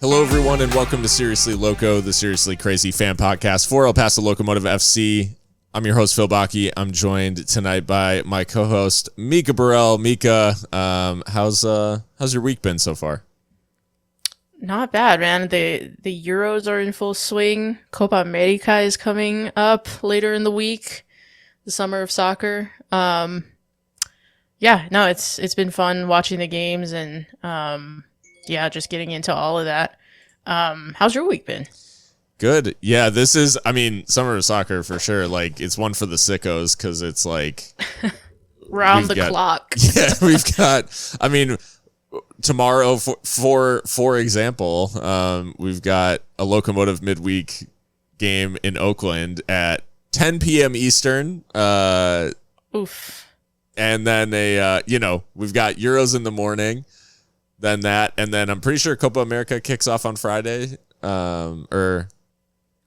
Hello, everyone, and welcome to Seriously Loco, the Seriously Crazy fan podcast for El Paso Locomotive FC. I'm your host, Phil Bakke. I'm joined tonight by my co-host, Mikka Burrell. Mikka, how's your week been so far? Not bad, man. The Euros are in full swing. Copa America is coming up later in the week. The summer of soccer. It's been fun watching the games and just getting into all of that. How's your week been? Good. Yeah, this is, summer of soccer for sure. Like, it's one for the sickos because it's like round the clock. Yeah, we've got, tomorrow, for example, we've got a Locomotive midweek game in Oakland at 10 p.m. Eastern. Oof. And then we've got Euros in the morning, then that, and then I'm pretty sure Copa America kicks off on Friday, or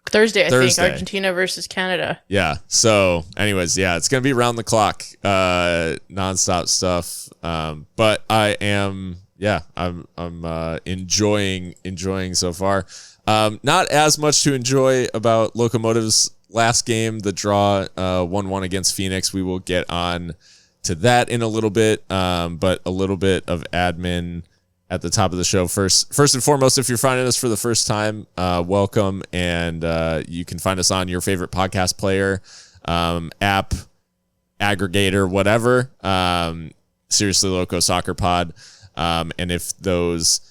Thursday, I think, Argentina versus Canada. Yeah. So anyways, yeah, it's going to be round the clock, nonstop stuff. But I am, I'm enjoying so far. Not as much to enjoy about Locomotive's last game, the draw, 1-1 against Phoenix. We will get on to that in a little bit, but a little bit of admin at the top of the show. First and foremost, if you're finding us for the first time, welcome, and you can find us on your favorite podcast player, app, aggregator, whatever, Seriously Loco Soccer Pod, and if those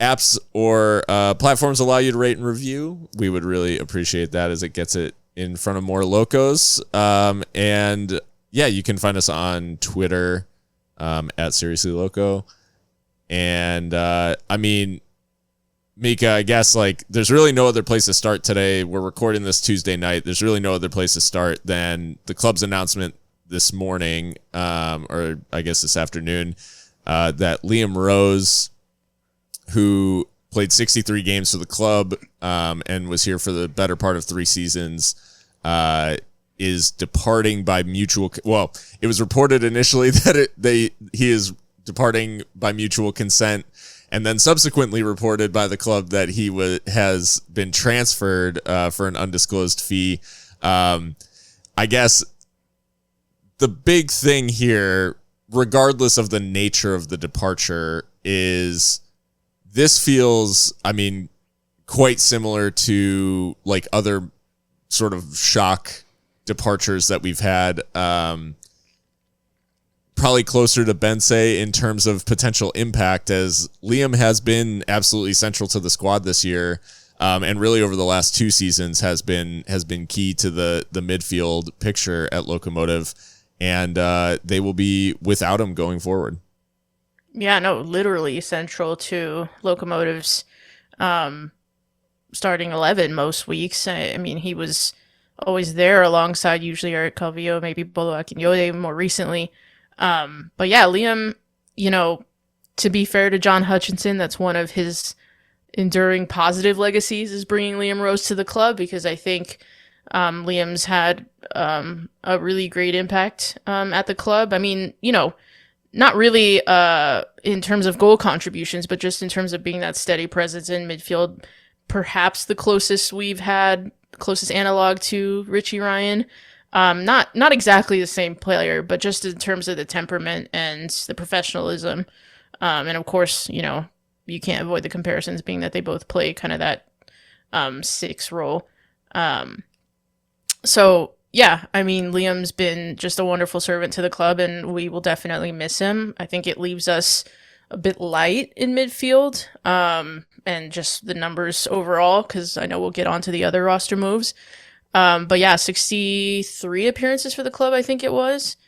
apps or platforms allow you to rate and review, we would really appreciate that as it gets it in front of more locos. And yeah, you can find us on Twitter at Seriously Loco. And Mikka, I guess there's really no other place to start today. We're recording this Tuesday night. There's really no other place to start than the club's announcement this morning, or I guess this afternoon, that Liam Rose, who played 63 games for the club and was here for the better part of 3 seasons, is departing by mutual. Well, it was reported initially that he is departing by mutual consent, and then subsequently reported by the club that he has been transferred for an undisclosed fee. I guess the big thing here, regardless of the nature of the departure, is this feels, quite similar to other sort of shock departures that we've had. Probably closer to Bensay in terms of potential impact, as Liam has been absolutely central to the squad this year, and really over the last 2 seasons has been key to the midfield picture at Locomotive, and they will be without him going forward. Yeah, no, literally central to Locomotive's starting 11 most weeks. He was always there alongside usually Eric Calvillo, maybe Bolo Akinyode more recently. But yeah, Liam, to be fair to John Hutchinson, that's one of his enduring positive legacies is bringing Liam Rose to the club, because I think Liam's had a really great impact at the club. Not really in terms of goal contributions, but just in terms of being that steady presence in midfield, perhaps the closest analog to Richie Ryan. Not exactly the same player, but just in terms of the temperament and the professionalism. And of course, you can't avoid the comparisons, being that they both play kind of that 6 role. So yeah, Liam's been just a wonderful servant to the club, and we will definitely miss him. I think it leaves us a bit light in midfield, and just the numbers overall, because I know we'll get on to the other roster moves. But yeah, 63 appearances for the club, I think it was,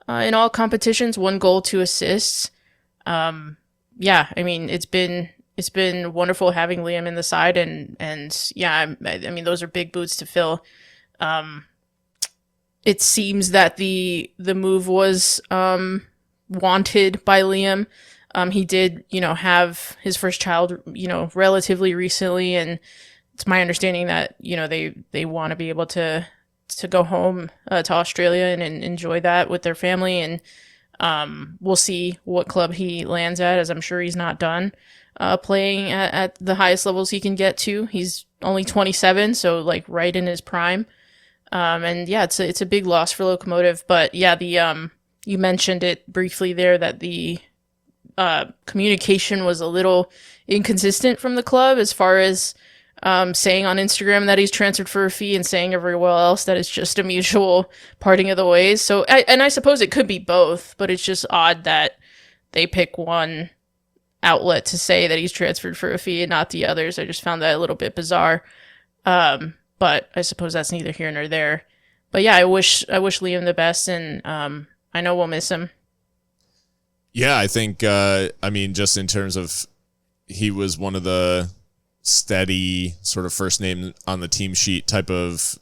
in all competitions, 1 goal, 2 assists. It's been wonderful having Liam in the side, and yeah, those are big boots to fill. It seems that the move was wanted by Liam. He did, have his first child, relatively recently, and it's my understanding that, they want to be able to go home to Australia and enjoy that with their family. And we'll see what club he lands at, as I'm sure he's not done. playing at the highest levels he can get to. He's only 27, so like right in his prime. And yeah, it's a big loss for Locomotive. But yeah, you mentioned it briefly there that the communication was a little inconsistent from the club as far as saying on Instagram that he's transferred for a fee and saying everywhere else that it's just a mutual parting of the ways. So, I suppose it could be both, but it's just odd that they pick one outlet to say that he's transferred for a fee and not the others. I just found that a little bit bizarre. But I suppose that's neither here nor there. But yeah, I wish Liam the best, and I know we'll miss him. Yeah, I think, just in terms of, he was one of the steady sort of first name on the team sheet type of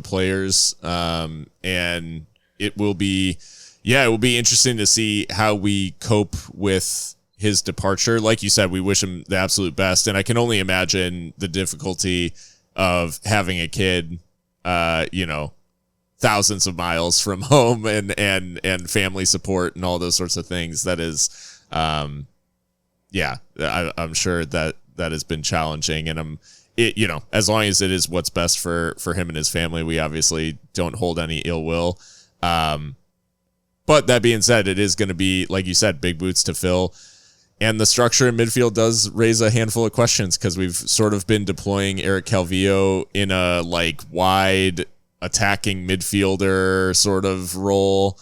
players. And it will be interesting to see how we cope with his departure. Like you said, we wish him the absolute best. And I can only imagine the difficulty of having a kid, thousands of miles from home and family support and all those sorts of things. That is, I'm sure that has been challenging, and as long as it is what's best for him and his family, we obviously don't hold any ill will. But that being said, it is going to be, like you said, big boots to fill. And the structure in midfield does raise a handful of questions, because we've sort of been deploying Eric Calvillo in a wide attacking midfielder sort of role.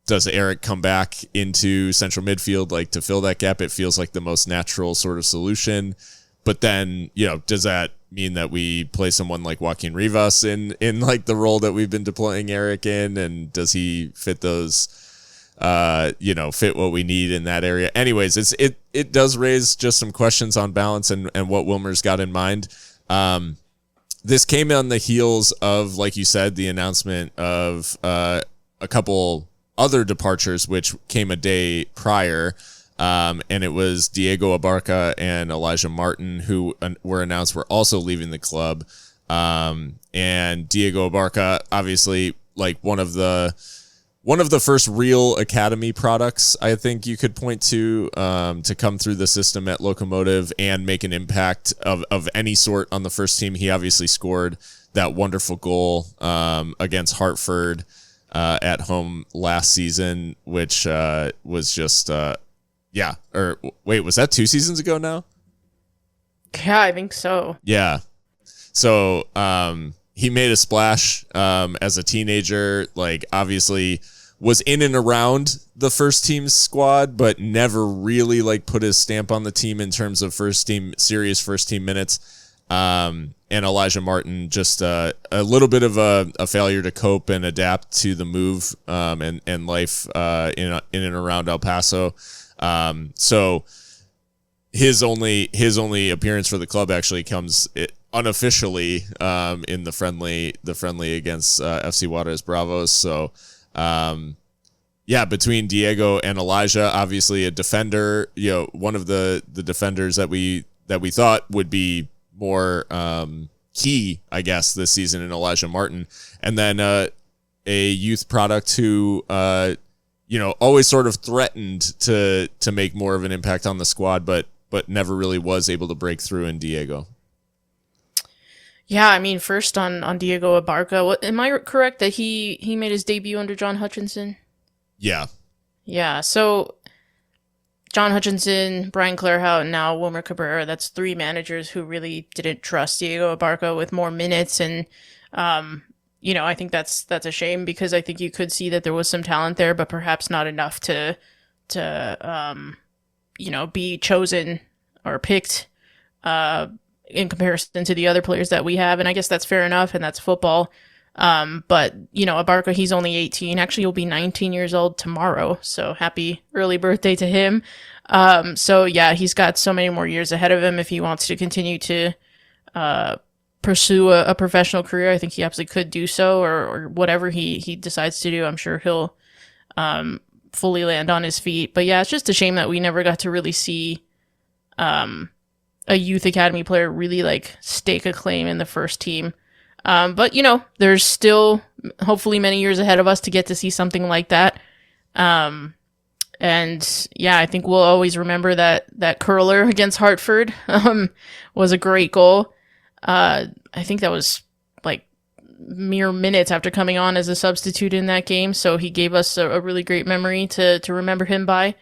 Does Eric come back into central midfield to fill that gap? It feels like the most natural sort of solution. But then, does that mean that we play someone like Joaquin Rivas in the role that we've been deploying Eric in? And does he fit those, fit what we need in that area? Anyways, it does raise just some questions on balance and what Wilmer's got in mind. This came on the heels of, like you said, the announcement of a couple other departures, which came a day prior. And it was Diego Abarca and Elijah Martin, who were announced were also leaving the club. And Diego Abarca, obviously, one of the first real academy products, I think you could point to come through the system at Locomotive and make an impact of any sort on the first team. He obviously scored that wonderful goal against Hartford at home last season, which was just was that 2 seasons ago now? Yeah, I think so. Yeah. So he made a splash as a teenager, obviously was in and around the first team squad, but never really put his stamp on the team in terms of serious first team minutes. And Elijah Martin, just a little bit of a failure to cope and adapt to the move and life in and around El Paso. So his only appearance for the club actually comes unofficially in the friendly against FC Juarez Bravos. So between Diego and Elijah, obviously a defender, one of the defenders that we thought would be more key, I guess, this season in Elijah Martin, and then a youth product who always sort of threatened to make more of an impact on the squad, but never really was able to break through in Diego. Yeah, I mean, first on Diego Abarca, am I correct that he made his debut under John Hutchinson? Yeah. Yeah, so John Hutchinson, Brian Clarehout, and now Wilmer Cabrera, that's 3 managers who really didn't trust Diego Abarca with more minutes, and I think that's a shame, because I think you could see that there was some talent there, but perhaps not enough to be chosen or picked in comparison to the other players that we have. And I guess that's fair enough, and that's football. But Abarca, he's only 18. Actually, he'll be 19 years old tomorrow. So happy early birthday to him. So yeah, he's got so many more years ahead of him if he wants to continue to pursue a professional career. I think he absolutely could do so, or whatever he decides to do. I'm sure he'll fully land on his feet. But yeah, it's just a shame that we never got to really see a youth academy player really stake a claim in the first team. But there's still hopefully many years ahead of us to get to see something like that. And yeah, I think we'll always remember that curler against Hartford was a great goal. I think that was like mere minutes after coming on as a substitute in that game. So he gave us a really great memory to remember him by.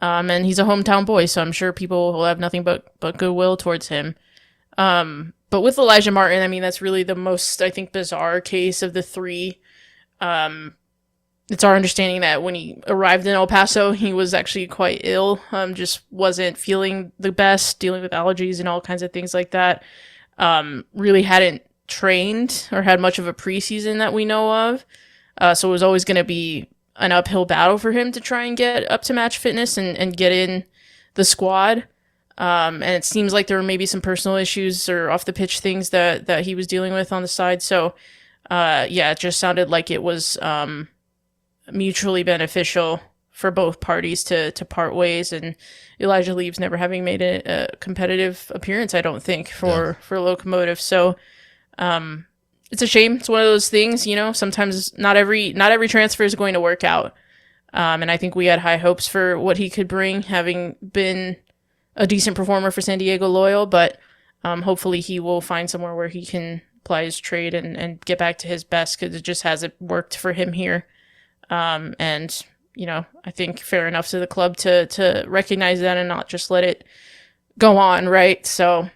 And he's a hometown boy, so I'm sure people will have nothing but goodwill towards him. But with Elijah Martin, I mean, that's really the most, I think, bizarre case of the three. It's our understanding that when he arrived in El Paso, he was actually quite ill, just wasn't feeling the best, dealing with allergies and all kinds of things like that. Really hadn't trained or had much of a preseason that we know of. So it was always going to be an uphill battle for him to try and get up to match fitness and get in the squad. And it seems like there were maybe some personal issues or off the pitch things that he was dealing with on the side. So, yeah, it just sounded like it was mutually beneficial for both parties to part ways. And Elijah leaves never having made a competitive appearance, I don't think, for Locomotive. So, it's a shame. It's one of those things, you know, sometimes not every transfer is going to work out. And I think we had high hopes for what he could bring, having been a decent performer for San Diego Loyal, but hopefully he will find somewhere where he can apply his trade and get back to his best, because it just hasn't worked for him here. And, you know, I think fair enough to the club to recognize that and not just let it go on, right? So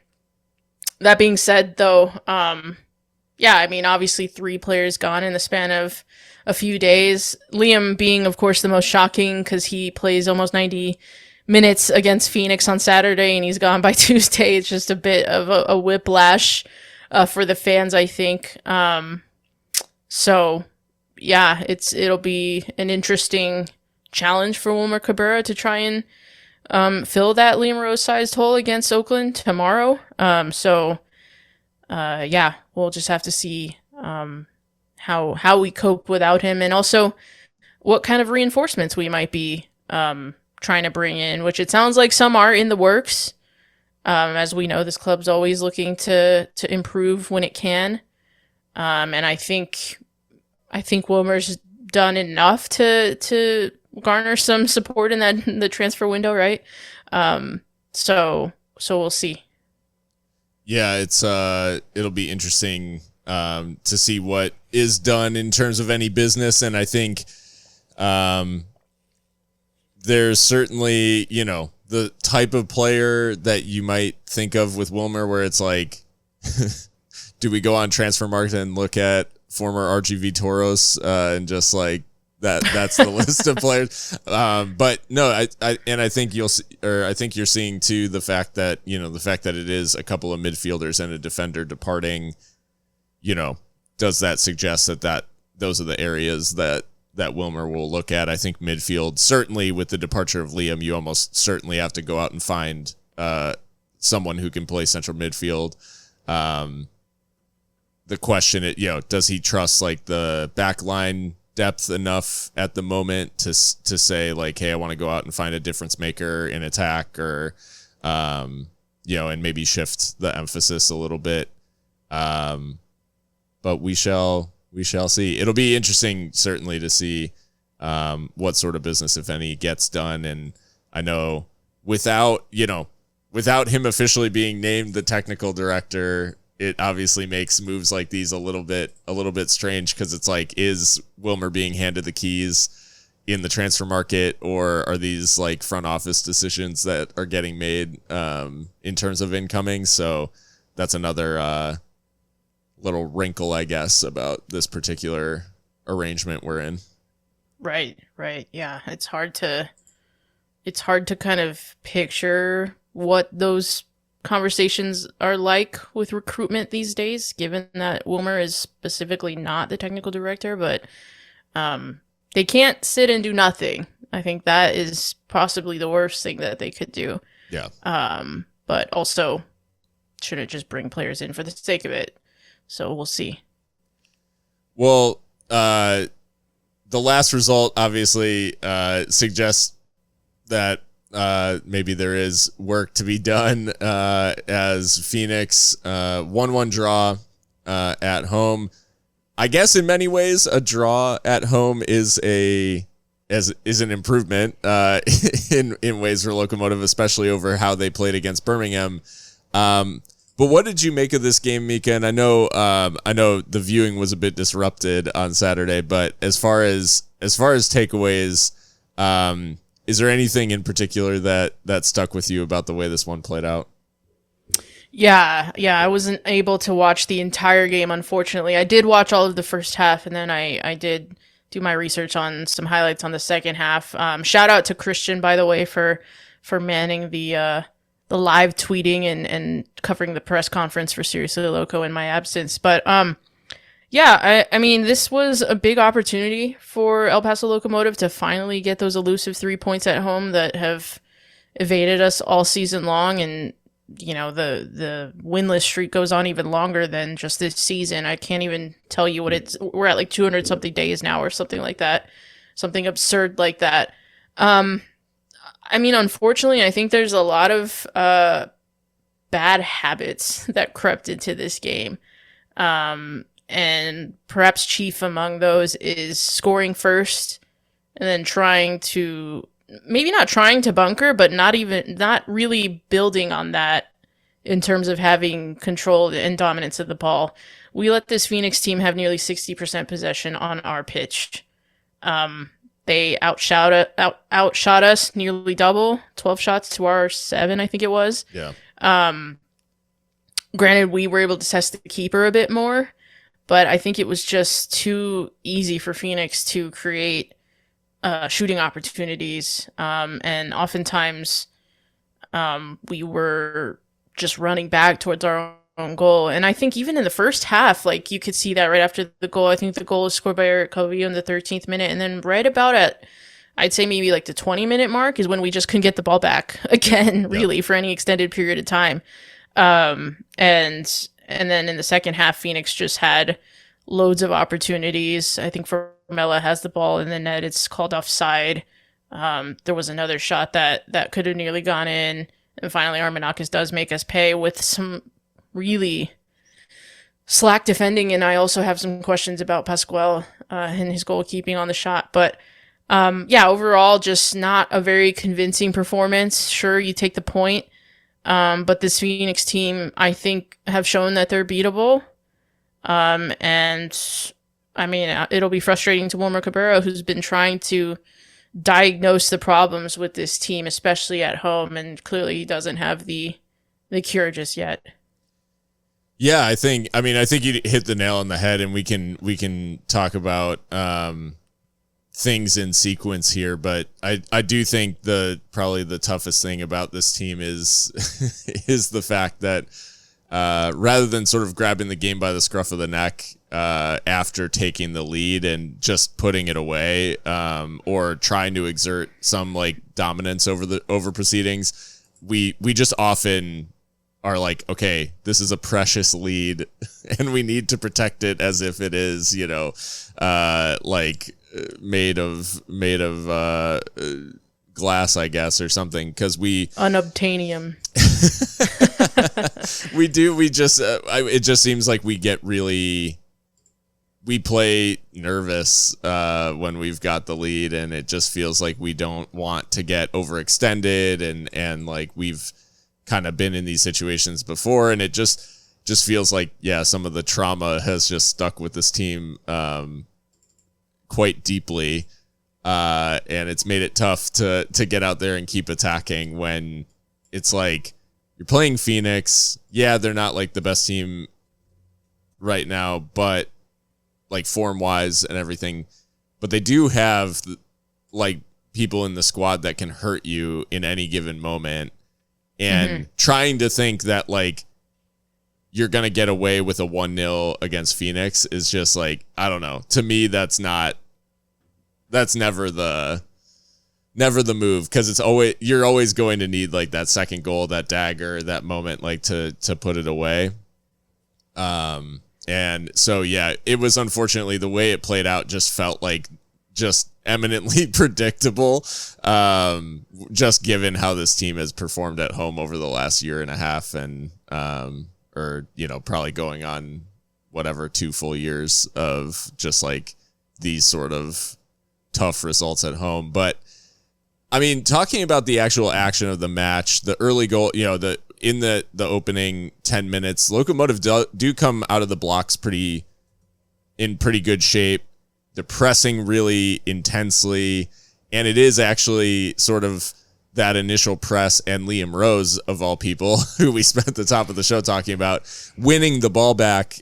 that being said, though, yeah, I mean, obviously 3 players gone in the span of a few days. Liam being, of course, the most shocking because he plays almost 90 minutes against Phoenix on Saturday and he's gone by Tuesday. It's just a bit of a whiplash for the fans, I think. So, yeah, it'll be an interesting challenge for Wilmer Cabrera to try and fill that Liam Rose-sized hole against Oakland tomorrow. Yeah, we'll just have to see how we cope without him, and also what kind of reinforcements we might be trying to bring in, which it sounds like some are in the works. As we know, this club's always looking to improve when it can. And I think Wilmer's done enough to garner some support in the transfer window, right? So we'll see. Yeah, it'll be interesting to see what is done in terms of any business, and I think there's certainly, you know, the type of player that you might think of with Wilmer where it's like, do we go on transfer market and look at former RGV Toros and just like that's the list of players. But no, I think I think you're seeing too the fact that it is a couple of midfielders and a defender departing, you know, does that suggest that those are the areas that Wilmer will look at? I think midfield, certainly with the departure of Liam, you almost certainly have to go out and find someone who can play central midfield. The question, does he trust like the back line depth enough at the moment to say like, hey, I want to go out and find a difference maker in attack, or and maybe shift the emphasis a little bit. But we shall see. It'll be interesting certainly to see what sort of business, if any, gets done. And I know without him officially being named the technical director, it obviously makes moves like these a little bit strange, because it's like, is Wilmer being handed the keys in the transfer market, or are these like front office decisions that are getting made in terms of incoming? So that's another little wrinkle, I guess, about this particular arrangement we're in. Right. Yeah, it's hard to kind of picture what those conversations are like with recruitment these days, given that Wilmer is specifically not the technical director, but they can't sit and do nothing. I think that is possibly the worst thing that they could do. Yeah. But also shouldn't just bring players in for the sake of it. So we'll see. Well, the last result obviously suggests that maybe there is work to be done as Phoenix 1-1 draw at home. I guess in many ways a draw at home is a is an improvement in ways for Locomotive, especially over how they played against Birmingham. But what did you make of this game, Mikka? And I know the viewing was a bit disrupted on Saturday, but as far as takeaways, is there anything in particular that stuck with you about the way this one played out? Yeah, I wasn't able to watch the entire game, unfortunately. I did watch all of the first half, and then I did do my research on some highlights on the second half. Shout out to Christian, by the way, for manning the live tweeting and covering the press conference for Seriously Loco in my absence. But yeah, I mean, this was a big opportunity for El Paso Locomotive to finally get those elusive 3 points at home that have evaded us all season long. And, you know, the winless streak goes on even longer than just this season. I can't even tell you what we're at, like 200 something days now or something like that. Something absurd like that. I mean, unfortunately, I think there's a lot of bad habits that crept into this game. And perhaps chief among those is scoring first and then maybe not trying to bunker, but not really building on that in terms of having control and dominance of the ball. We let this Phoenix team have nearly 60% possession on our pitch. They outshot us nearly double, 12 shots to our 7, I think it was. Yeah. Granted, we were able to test the keeper a bit more, but I think it was just too easy for Phoenix to create shooting opportunities. And oftentimes we were just running back towards our own goal. And I think even in the first half, like, you could see that right after the goal. I think the goal was scored by Eric Calvillo in the 13th minute. And then right about at, I'd say maybe like the 20-minute mark is when we just couldn't get the ball back again, really, for any extended period of time. And then in the second half, Phoenix just had loads of opportunities. I think Formella has the ball in the net. It's called offside. There was another shot that could have nearly gone in. And finally, Armenakas does make us pay with some really slack defending. And I also have some questions about Pascual and his goalkeeping on the shot. But yeah, overall, just not a very convincing performance. Sure, you take the point. But this Phoenix team, I think, have shown that they're beatable. And I mean, it'll be frustrating to Wilmer Cabrera, who's been trying to diagnose the problems with this team, especially at home, and clearly he doesn't have the cure just yet. Yeah, I think you hit the nail on the head, and we can talk about things in sequence here, but I do think probably the toughest thing about this team is is the fact that rather than sort of grabbing the game by the scruff of the neck after taking the lead and just putting it away, or trying to exert some like dominance over proceedings, we just often are like, okay, this is a precious lead and we need to protect it as if it is, you know, like made of glass, I guess, or something, because we unobtainium. It just seems like we play nervous when we've got the lead, and it just feels like we don't want to get overextended, and like we've kind of been in these situations before, and it just feels like, yeah, some of the trauma has just stuck with this team quite deeply, and it's made it tough to get out there and keep attacking when it's like you're playing Phoenix. Yeah, they're not like the best team right now, but like form wise and everything, but they do have like people in the squad that can hurt you in any given moment. And trying to think that like you're going to get away with a 1-0 against Phoenix is just like, I don't know. To me, that's never the move, because you're always going to need like that second goal, that dagger, that moment, like to put it away. And so, yeah, it was, unfortunately, the way it played out just felt like just eminently predictable, just given how this team has performed at home over the last year and a half, and or, you know, probably going on whatever 2 full years of just like these sort of tough results at home. But I mean, talking about the actual action of the match, the early goal, in the opening 10 minutes, Locomotive do come out of the blocks in pretty good shape. They're pressing really intensely, and it is actually sort of that initial press and Liam Rose, of all people, who we spent the top of the show talking about, winning the ball back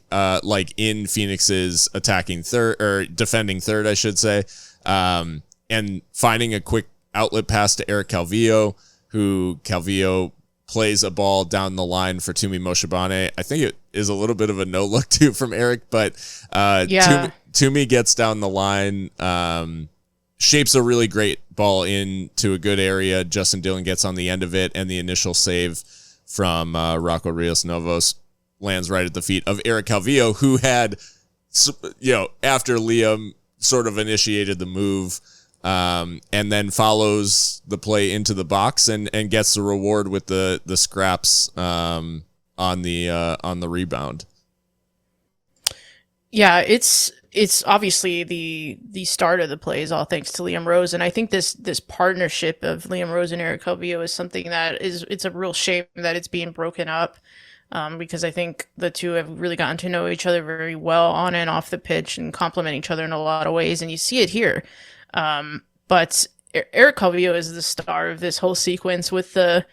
in Phoenix's attacking third, or defending third, I should say, and finding a quick outlet pass to Eric Calvillo, who Calvillo plays a ball down the line for Tumi Moshibane. I think it is a little bit of a no look too from Eric, but Tumi gets down the line, shapes a really great ball into a good area. Justin Dillon gets on the end of it, and the initial save from Rocco Rios Novos lands right at the feet of Eric Calvillo, who had, after Liam sort of initiated the move, and then follows the play into the box and gets the reward with the scraps on the rebound. Yeah, it's obviously the start of the play is all thanks to Liam Rose, and I think this partnership of Liam Rose and Eric Calvillo is something that it's a real shame that it's being broken up, because I think the two have really gotten to know each other very well on and off the pitch and complement each other in a lot of ways, and you see it here. But Eric Calvillo is the star of this whole sequence with the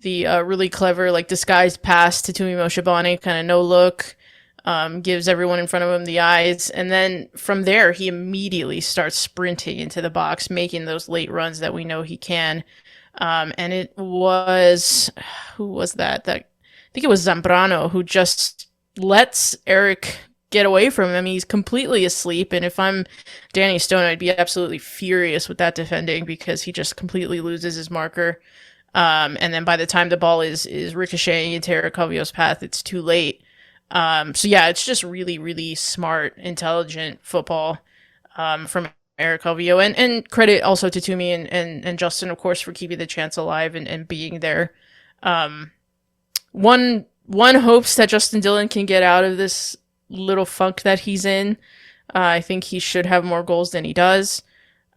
really clever disguised pass to Tumi Moshibane, kind of no look. Gives everyone in front of him the eyes, and then from there he immediately starts sprinting into the box, making those late runs that we know he can. And it was, who was that? I think it was Zambrano who just lets Eric get away from him. He's completely asleep, and if I'm Danny Stone, I'd be absolutely furious with that defending, because he just completely loses his marker. And then by the time the ball is ricocheting into Eric Calvillo's path, it's too late. So yeah, it's just really, really smart, intelligent football from Eric Calvillo, and credit also to Tumi and Justin, of course, for keeping the chance alive and being there. One hopes that Justin Dillon can get out of this little funk that he's in. I think he should have more goals than he does.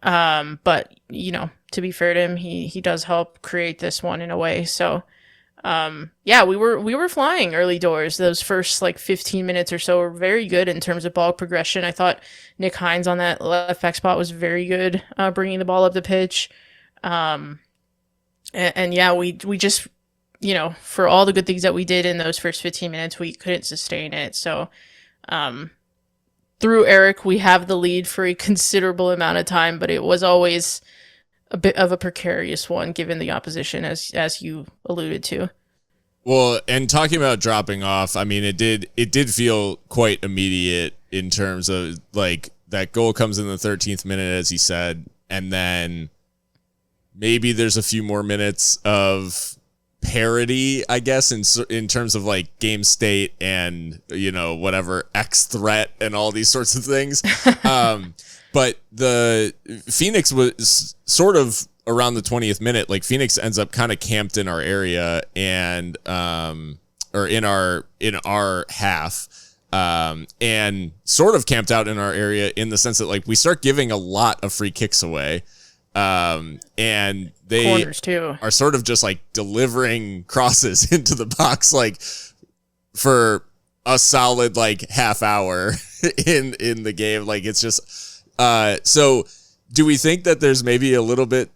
But to be fair to him, he does help create this one in a way. So. Yeah, we were flying early doors. Those first 15 minutes or so were very good in terms of ball progression. I thought Nick Hines on that left back spot was very good, bringing the ball up the pitch. And yeah, we just, for all the good things that we did in those first 15 minutes, we couldn't sustain it. So, through Eric, we have the lead for a considerable amount of time, but it was always a bit of a precarious one given the opposition, as you alluded to. Well, and talking about dropping off, I mean, it did feel quite immediate in terms of that goal comes in the 13th minute, as he said, and then maybe there's a few more minutes of parity, I guess, in terms of game state and whatever X threat and all these sorts of things. But the Phoenix was sort of around the 20th minute. Phoenix ends up kind of camped in our area and or in our half, and sort of camped out in our area in the sense that we start giving a lot of free kicks away, and they corners too are sort of just delivering crosses into the box for a solid half hour in the game. It's just. So do we think that there's maybe a little bit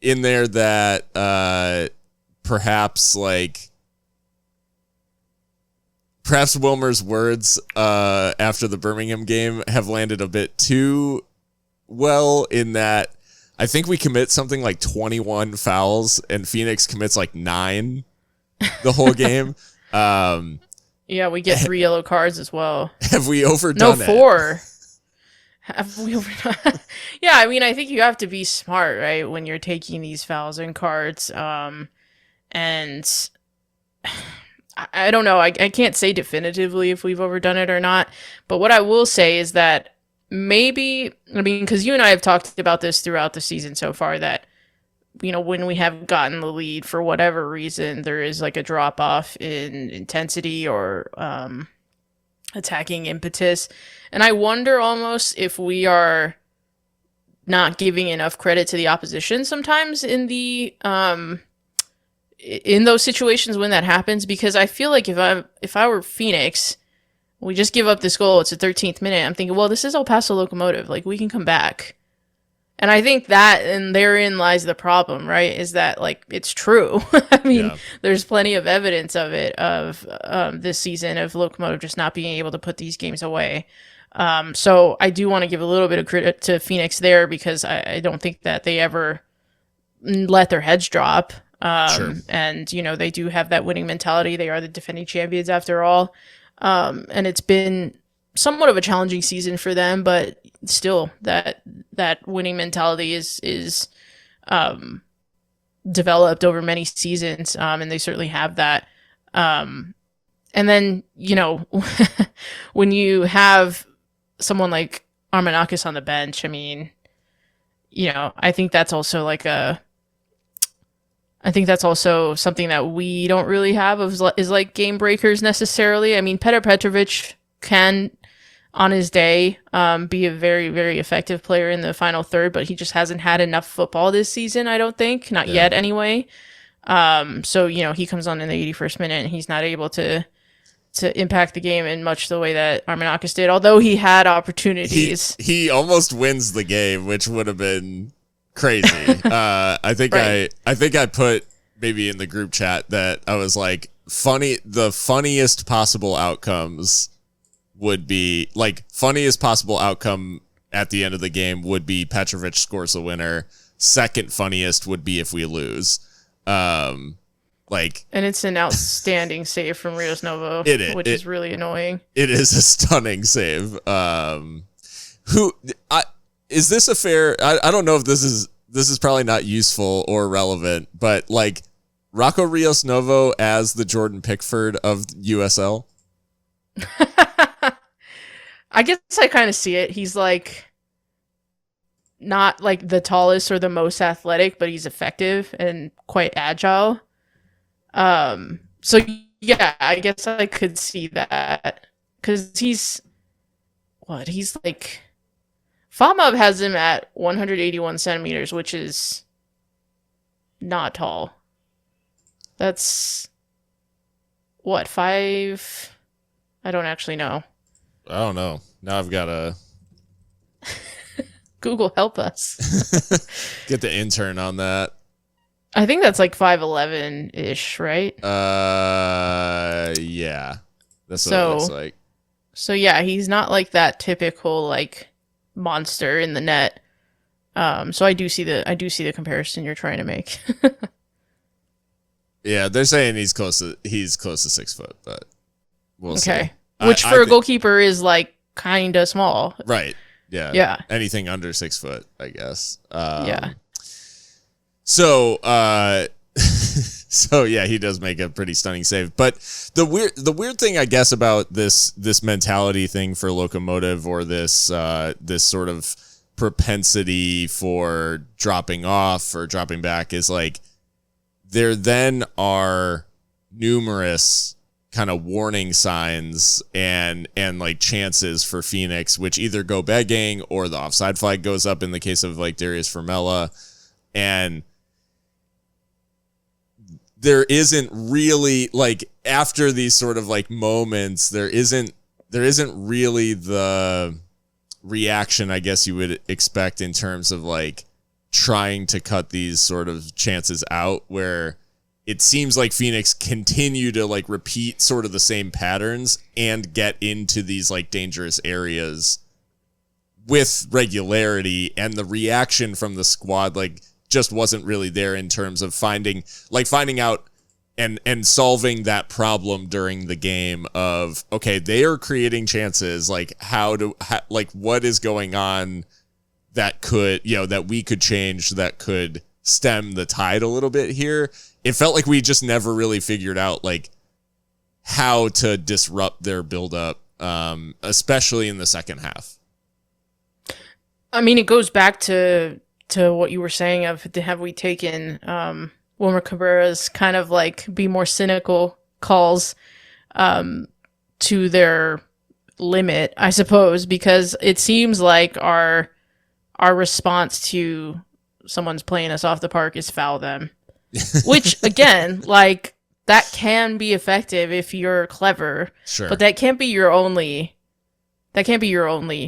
in there that perhaps Wilmer's words after the Birmingham game have landed a bit too well, in that I think we commit something 21 fouls and Phoenix commits 9 the whole game. Yeah, we get 3 yellow cards as well. Have we overdone it? No, 4. Yeah, I mean, I think you have to be smart, right, when you're taking these fouls and cards. And I don't know. I can't say definitively if we've overdone it or not. But what I will say is that maybe, because you and I have talked about this throughout the season so far, that, when we have gotten the lead for whatever reason, there is a drop off in intensity or attacking impetus. And I wonder almost if we are not giving enough credit to the opposition sometimes in the in those situations when that happens, because I feel like if I were Phoenix, we just give up this goal, it's the 13th minute, I'm thinking, well, this is El Paso Locomotive, like we can come back. And I think that, and therein lies the problem, right? Is that, like, it's true. I mean, there's plenty of evidence of it, of this season, of Locomotive just not being able to put these games away. So I do want to give a little bit of credit to Phoenix there, because I don't think that they ever let their heads drop. Sure. And, you know, they do have that winning mentality. They are the defending champions after all. And it's been somewhat of a challenging season for them, but still that winning mentality is developed over many seasons, and they certainly have that. And then, you know, when you have someone like Armenakas on the bench, I mean, you know, I think that's also something that we don't really have is like game breakers necessarily. I mean, Petar Petrovic can, on his day, be a very, very effective player in the final third, but he just hasn't had enough football this season, I don't think. Not yet, anyway. So, you know, he comes on in the 81st minute, and he's not able to impact the game in much the way that Armenakas did, although he had opportunities. He almost wins the game, which would have been crazy. I think right. I think I put maybe in the group chat that I was like, the funniest possible outcomes would be, like, funniest possible outcome at the end of the game would be Petrovic scores a winner. Second funniest would be if we lose. And it's an outstanding save from Rios Novo, which is really annoying. It is a stunning save. Is this a fair? I don't know if this is probably not useful or relevant, but like Rocco Rios Novo as the Jordan Pickford of USL. I guess I kind of see it. He's like not like the tallest or the most athletic, but he's effective and quite agile. So yeah, I guess I could see that, because he's like, FAMUB has him at 181 centimeters, which is not tall. That's what, 5? I don't actually know. I don't know. Now I've got to Google, help us. Get the intern on that. I think that's like 5'11" right? Yeah. That's what it looks like. So yeah, he's not like that typical like monster in the net. So I do see the comparison you're trying to make. Yeah, they're saying he's close to 6 foot, but we'll see. Which for a goalkeeper is like kind of small. Right. Yeah. Yeah. Anything under 6 foot, I guess. Yeah. So, so yeah, he does make a pretty stunning save. But the weird thing, I guess, about this mentality thing for Locomotive, or this sort of propensity for dropping off or dropping back, is like there then are numerous kind of warning signs and like chances for Phoenix, which either go begging or the offside flag goes up in the case of like Darius Formella. And there isn't really, like, after these sort of like moments, there isn't really the reaction, I guess, you would expect in terms of like trying to cut these sort of chances out, where it seems like Phoenix continue to like repeat sort of the same patterns and get into these like dangerous areas with regularity, and the reaction from the squad like just wasn't really there in terms of finding out and solving that problem during the game of, okay, they are creating chances, like what is going on that could, that we could change, that could stem the tide a little bit here. It felt like we just never really figured out like how to disrupt their buildup, especially in the second half. I mean, it goes back to what you were saying of, have we taken Wilmer Cabrera's kind of like be more cynical calls to their limit, I suppose, because it seems like our our response to someone's playing us off the park is foul them. Which, again, like, that can be effective if you're clever. Sure. But that can't be your only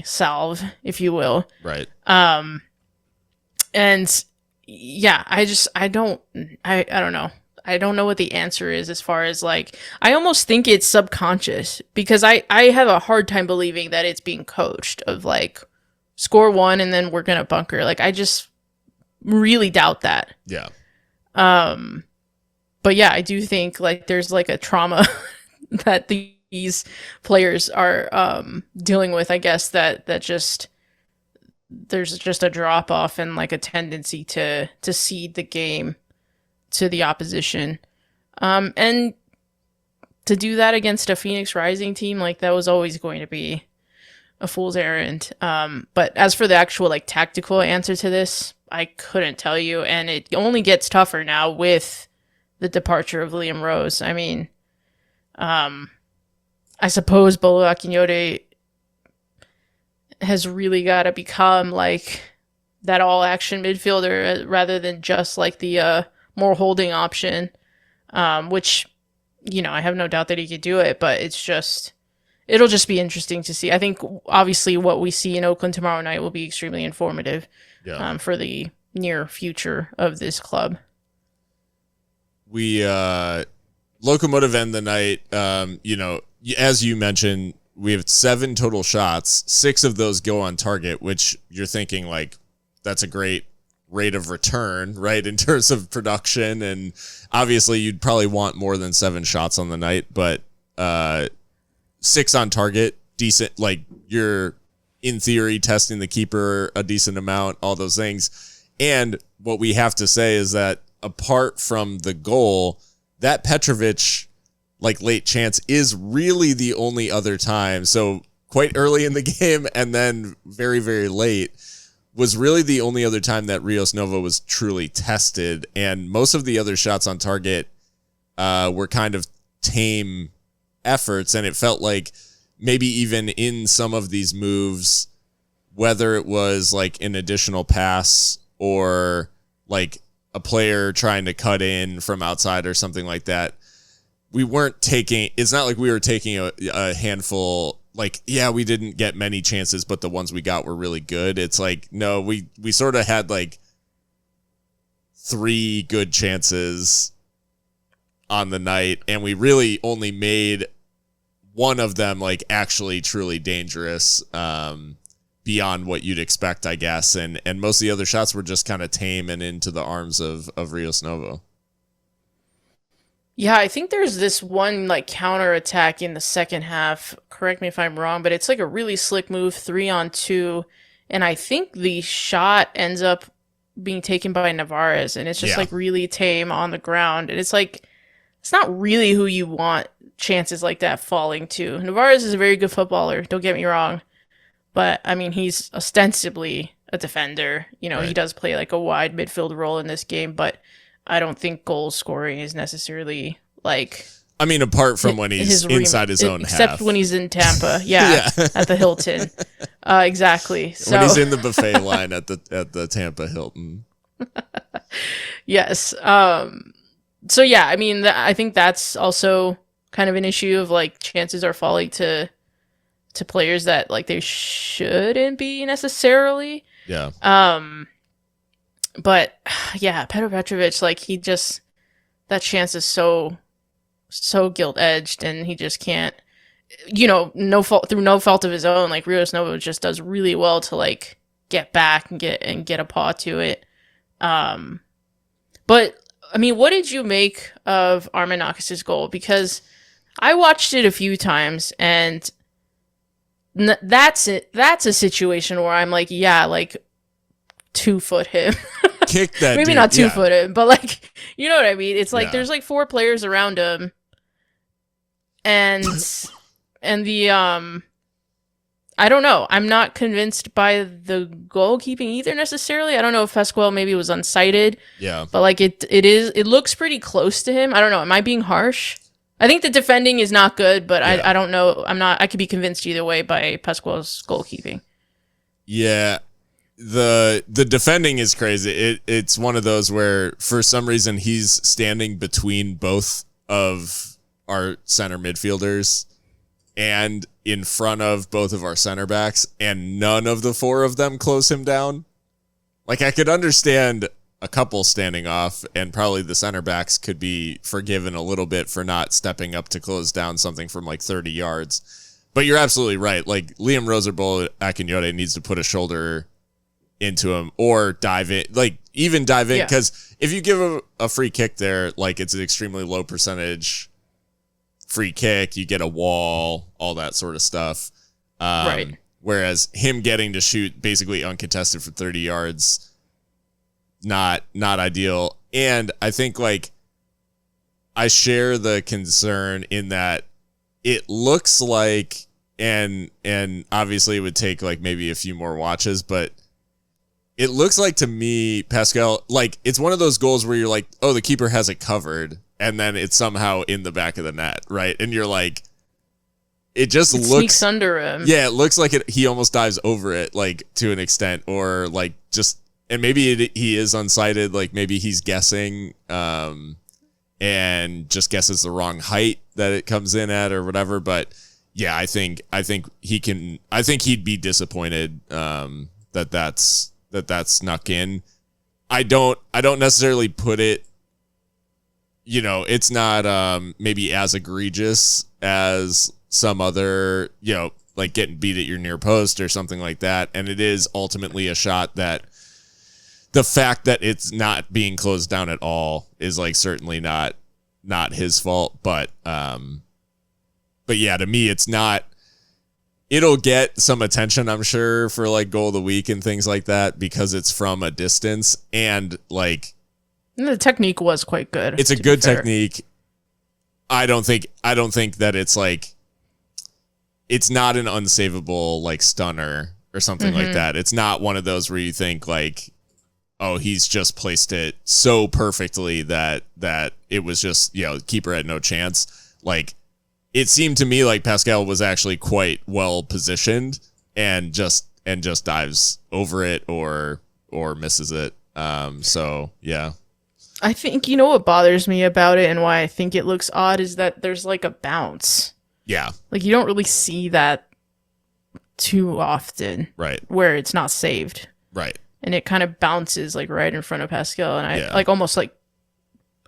salve, if you will. Right. And yeah, I don't know. I don't know what the answer is as far as, like, I almost think it's subconscious because I have a hard time believing that it's being coached of, like, score one and then we're going to bunker. Like, I just really doubt that. Yeah. But yeah, I do think, like, there's, like, a trauma that these players are dealing with, I guess, that just there's just a drop off and, like, a tendency to cede the game to the opposition. And to do that against a Phoenix Rising team, like, that was always going to be a fool's errand. But as for the actual, like, tactical answer to this, I couldn't tell you, and it only gets tougher now with the departure of Liam Rose. I mean, I suppose Bolo Akinyote has really got to become, like, that all-action midfielder rather than just, like, the more holding option, which, you know, I have no doubt that he could do it, but it'll just be interesting to see. I think, obviously, what we see in Oakland tomorrow night will be extremely informative for the near future of this club. We Locomotive end the night, you know, as you mentioned, we have 7 total shots. 6 of those go on target, which you're thinking, like, that's a great rate of return, right, in terms of production. And obviously you'd probably want more than 7 shots on the night, but 6 on target, decent. Like, you're in theory testing the keeper a decent amount, all those things. And what we have to say is that apart from the goal, that Petrovic, like, late chance is really the only other time. So quite early in the game and then very, very late was really the only other time that Rios Nova was truly tested. And most of the other shots on target were kind of tame efforts. And it felt like maybe even in some of these moves, whether it was like an additional pass or like a player trying to cut in from outside or something like that, we weren't taking, it's not like we were taking a handful, like, yeah, we didn't get many chances, but the ones we got were really good. It's like, no, we sort of had like 3 good chances on the night, and we really only made one of them like actually truly dangerous, beyond what you'd expect, I guess. And most of the other shots were just kind of tame and into the arms of Rios Novo. Yeah, I think there's this one, like, counter attack in the second half. Correct me if I'm wrong, but it's like a really slick move, 3-on-2, and I think the shot ends up being taken by Navarez, and it's just like really tame on the ground. And it's like, it's not really who you want chances like that falling to. Navarez is a very good footballer, don't get me wrong, but I mean, he's ostensibly a defender. You know, He does play like a wide midfield role in this game, but I don't think goal scoring is necessarily, like, I mean, apart from when he's inside his own except half. When he's in Tampa, at the Hilton, exactly. So when he's in the buffet line at the Tampa Hilton. Yes. So yeah, I mean, I think that's also kind of an issue of, like, chances are falling to players that, like, they shouldn't be necessarily. Yeah. But yeah, Petr Petrovic, like, he just, that chance is so gilt-edged, and he just can't, you know, through no fault of his own. Like, Rios Novo just does really well to, like, get back and get a paw to it. But I mean, what did you make of Armenakis' goal? Because I watched it a few times, and that's it. That's a situation where I'm like, yeah, like, 2-foot him. Kick that Maybe dude. not 2-foot him, but, like, you know what I mean? It's like there's like 4 players around him, and the I don't know. I'm not convinced by the goalkeeping either necessarily. I don't know if Pascual maybe was unsighted. Yeah. But, like, it looks pretty close to him. I don't know. Am I being harsh? I think the defending is not good, but I don't know. I could be convinced either way by Pascual's goalkeeping. Yeah. the defending is crazy. It's one of those where for some reason he's standing between both of our center midfielders and in front of both of our center backs, and none of the four of them close him down. Like, I could understand a couple standing off, and probably the center backs could be forgiven a little bit for not stepping up to close down something from like 30 yards. But you're absolutely right. Like, Liam Roserball Akinyode needs to put a shoulder into him or dive in, like even dive in. Because if you give a free kick there, like it's an extremely low percentage free kick, you get a wall, all that sort of stuff. Right. Whereas him getting to shoot basically uncontested for 30 yards, not ideal. And I think like I share the concern in that it looks like, and obviously it would take like maybe a few more watches, but it looks like to me, Pascal, like it's one of those goals where you're like, oh, the keeper has it covered, and then it's somehow in the back of the net, right? And you're like, it looks under him. Yeah, it looks like he almost dives over it, like to an extent, or like just, and maybe he is unsighted, like maybe he's guessing, and just guesses the wrong height that it comes in at or whatever. But yeah, I think he'd be disappointed that's snuck in. I don't necessarily put it, it's not maybe as egregious as some other, like getting beat at your near post or something like that. And it is ultimately a shot that the fact that it's not being closed down at all is like certainly not his fault. But yeah, to me, it's not. It'll get some attention, I'm sure, for like goal of the week and things like that because it's from a distance, and like the technique was quite good. It's a good technique. I don't think that it's like, it's not an unsavable like stunner or something like that. It's not one of those where you think like, oh, he's just placed it so perfectly that it was just, keeper had no chance. Like, it seemed to me like Pascal was actually quite well positioned and just dives over it or misses it. So yeah. I think, what bothers me about it and why I think it looks odd is that there's like a bounce. Yeah. Like you don't really see that too often. Right. Where it's not saved. Right. And it kind of bounces like right in front of Pascal. And I like almost like,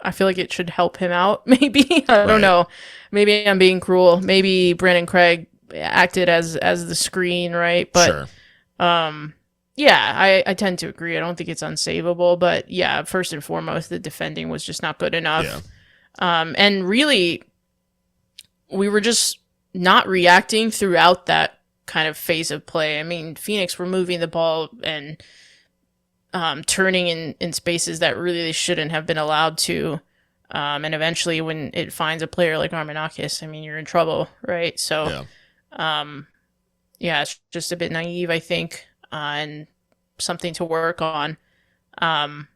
I feel like it should help him out. Maybe. I don't know. Maybe I'm being cruel. Maybe Brandon Craig acted as the screen. Right. But, sure. Yeah, I tend to agree. I don't think it's unsavable, but yeah, first and foremost, the defending was just not good enough. Yeah. And really, we were just not reacting throughout that kind of phase of play. I mean, Phoenix were moving the ball and turning in spaces that really they shouldn't have been allowed to. And eventually, when it finds a player like Armenakas, I mean, you're in trouble, right? So, yeah, it's just a bit naive, I think. And something to work on. And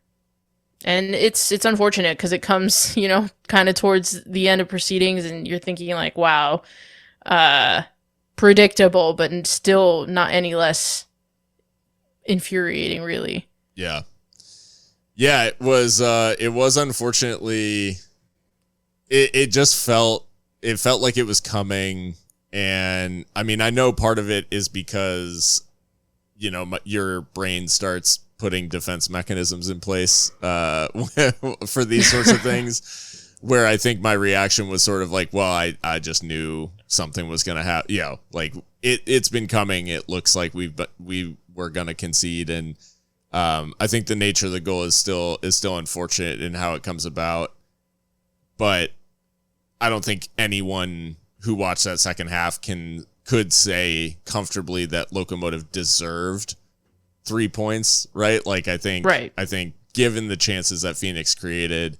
it's unfortunate because it comes, kind of towards the end of proceedings and you're thinking like, wow, predictable, but still not any less infuriating, really. Yeah. Yeah, it was unfortunately, it just felt like it was coming. And I mean, I know part of it is because your brain starts putting defense mechanisms in place for these sorts of things, where I think my reaction was sort of like, well, I just knew something was going to happen. Like it's been coming. It looks like we were going to concede. And I think the nature of the goal is still unfortunate in how it comes about. But I don't think anyone who watched that second half could say comfortably that Locomotive deserved 3 points, right? Like I think given the chances that Phoenix created,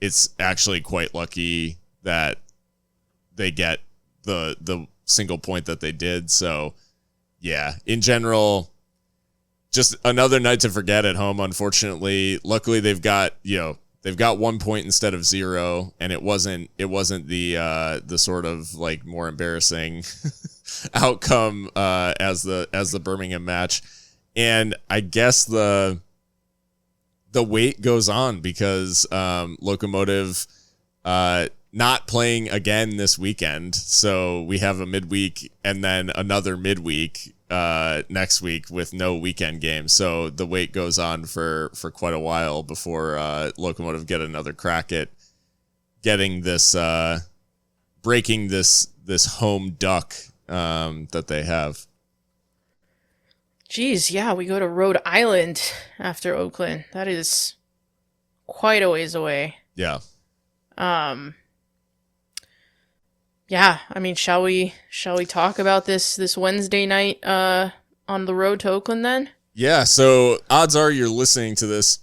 it's actually quite lucky that they get the single point that they did. So yeah, in general, just another night to forget at home, unfortunately. Luckily they've got 1 point instead of 0, and it wasn't the sort of like more embarrassing outcome as the Birmingham match. And I guess the wait goes on because Locomotive not playing again this weekend. So we have a midweek and then another midweek next week with no weekend games. So the wait goes on for quite a while before Locomotive get another crack at getting this breaking this home duck that they have. Geez, yeah, we go to Rhode Island after Oakland. That is quite a ways away. Yeah. Yeah, I mean, shall we talk about this Wednesday night on the road to Oakland then? Yeah, so odds are you're listening to this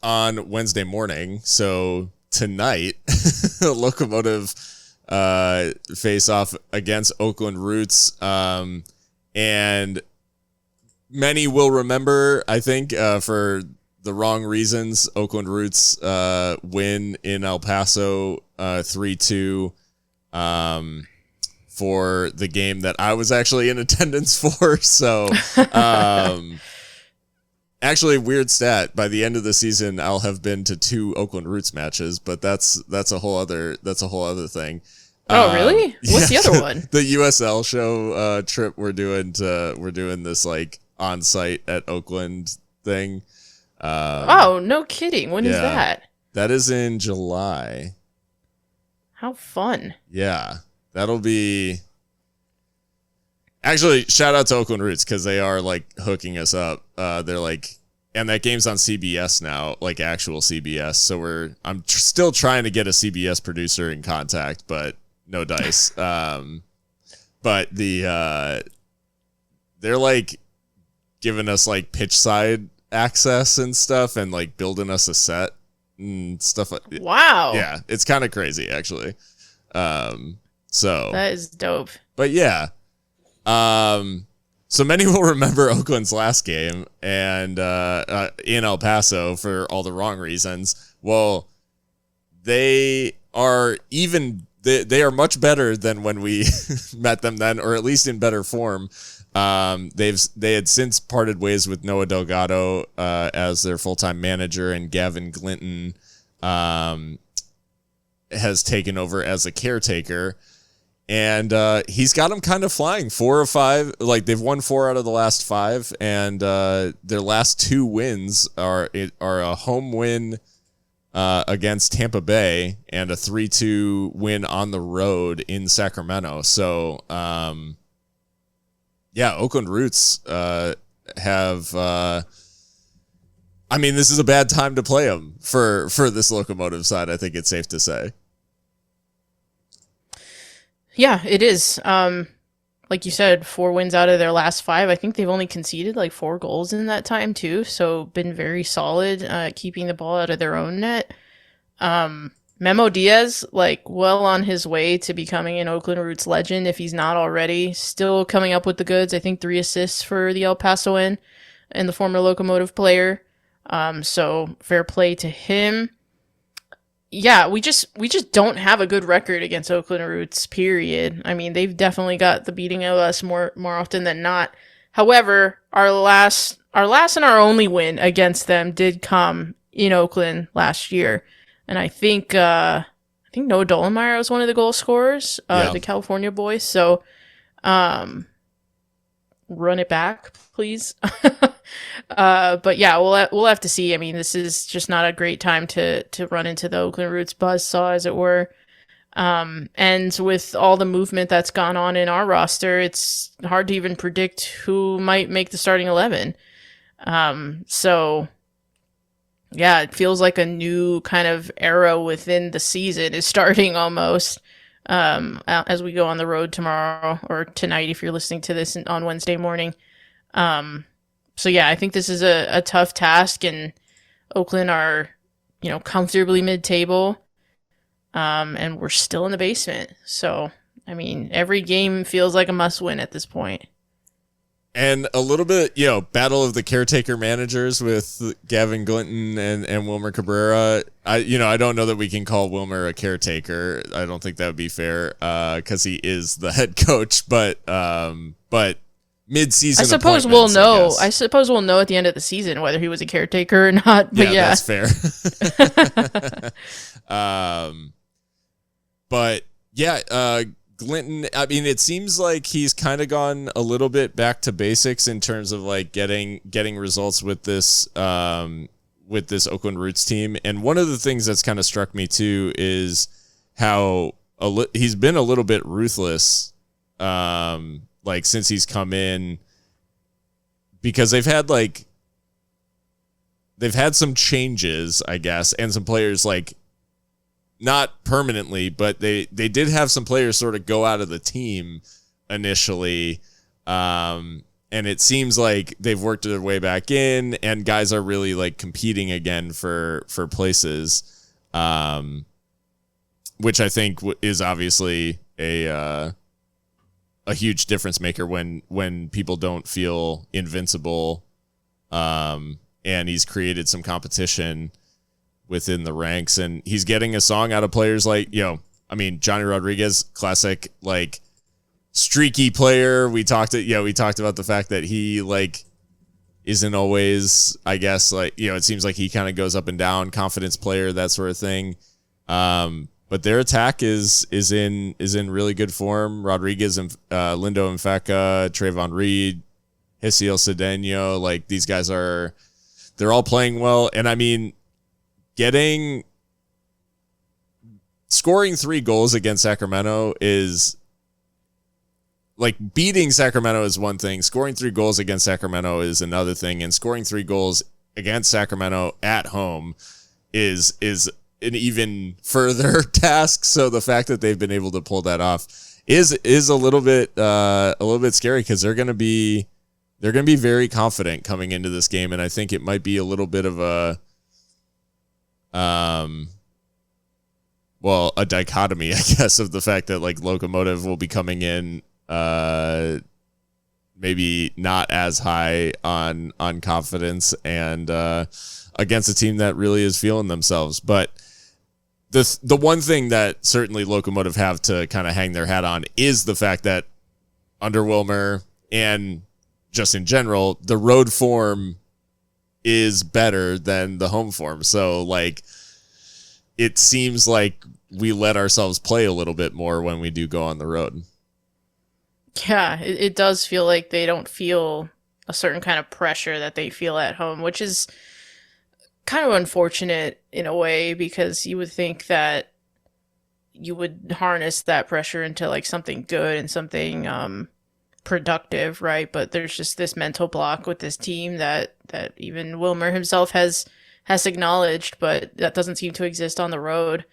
on Wednesday morning. So tonight, Locomotive face off against Oakland Roots, and many will remember, I think, for the wrong reasons, Oakland Roots win in El Paso 3-2 for the game that I was actually in attendance for. So actually, weird stat. By the end of the season, I'll have been to 2 Oakland Roots matches, but that's a whole other thing. Oh, really? What's the other one? The USL show trip we're doing this like on site at Oakland thing. Oh, no kidding. When is that? That is in July. How fun. Yeah. That'll be actually shout out to Oakland Roots because they are like hooking us up. They're like, and that game's on CBS now, like actual CBS. So I'm still trying to get a CBS producer in contact, but no dice. But they're like giving us like pitch side access and stuff and like building us a set and stuff like that. Wow. Yeah, it's kind of crazy actually. So that is dope. But yeah. So many will remember Oakland's last game and in El Paso for all the wrong reasons. Well, they are much better than when we met them then, or at least in better form. They had since parted ways with Noah Delgado as their full-time manager, and Gavin Glinton has taken over as a caretaker. And he's got them kind of flying 4 or 5. Like they've won 4 out of the last 5, and their last 2 wins are a home win against Tampa Bay and a 3-2 win on the road in Sacramento. So, yeah, Oakland Roots have. I mean, this is a bad time to play them for this Locomotive side. I think it's safe to say. Yeah, it is. Like you said, 4 wins out of their last 5. I think they've only conceded like 4 goals in that time too. So been very solid, keeping the ball out of their own net. Memo Diaz, like well on his way to becoming an Oakland Roots legend if he's not already. Still coming up with the goods. I think 3 assists for the El Pasoan and the former Locomotive player. So fair play to him. Yeah, we just don't have a good record against Oakland Roots, period. I mean, they've definitely got the beating of us more often than not. However, our last and our only win against them did come in Oakland last year. And I think Noah Dollenmeyer was one of the goal scorers, the California boy. So run it back, please. But yeah, we'll have to see. I mean, this is just not a great time to run into the Oakland Roots buzzsaw, as it were. And with all the movement that's gone on in our roster, it's hard to even predict who might make the starting 11. So yeah, it feels like a new kind of era within the season is starting almost. As we go on the road tomorrow or tonight, if you're listening to this on Wednesday morning. So yeah, I think this is a tough task, and Oakland are, comfortably mid-table, and we're still in the basement. So, I mean, every game feels like a must-win at this point. And a little bit, battle of the caretaker managers with Gavin Glinton and Wilmer Cabrera. I don't know that we can call Wilmer a caretaker. I don't think that would be fair, because he is the head coach. But mid-season. I suppose we'll know. I suppose we'll know at the end of the season whether he was a caretaker or not. But yeah. That's fair. But yeah, Glinton, I mean, it seems like he's kind of gone a little bit back to basics in terms of like getting results with this Oakland Roots team. And one of the things that's kind of struck me too is how he's been a little bit ruthless, like since he's come in, because they've had some changes, I guess, and some players like, not permanently, but they did have some players sort of go out of the team initially. And it seems like they've worked their way back in, and guys are really like competing again for places, which I think is obviously a huge difference maker when people don't feel invincible. And he's created some competition within the ranks, and he's getting a song out of players like, Johnny Rodriguez, classic, like streaky player. We talked about the fact that he like isn't always, I guess, like, it seems like he kind of goes up and down, confidence player, that sort of thing. But their attack is in really good form. Rodriguez and Lindo Infeka, Trayvon Reed, Hisiel Cedeno, like these guys they're all playing well. And I mean, scoring 3 goals against Sacramento is like, beating Sacramento is one thing. Scoring 3 goals against Sacramento is another thing. And scoring 3 goals against Sacramento at home is an even further task. So the fact that they've been able to pull that off is a little bit scary, because they're going to be very confident coming into this game. And I think it might be a little bit of a dichotomy, I guess, of the fact that like Locomotive will be coming in maybe not as high on confidence, and against a team that really is feeling themselves. But the one thing that certainly Locomotive have to kind of hang their hat on is the fact that under Wilmer, and just in general, the road form is better than the home form. So like, it seems like we let ourselves play a little bit more when we do go on the road. Yeah, it does feel like they don't feel a certain kind of pressure that they feel at home, which is kind of unfortunate in a way, because you would think that you would harness that pressure into like something good and something productive, right? But there's just this mental block with this team that even Wilmer himself has acknowledged, but that doesn't seem to exist on the road.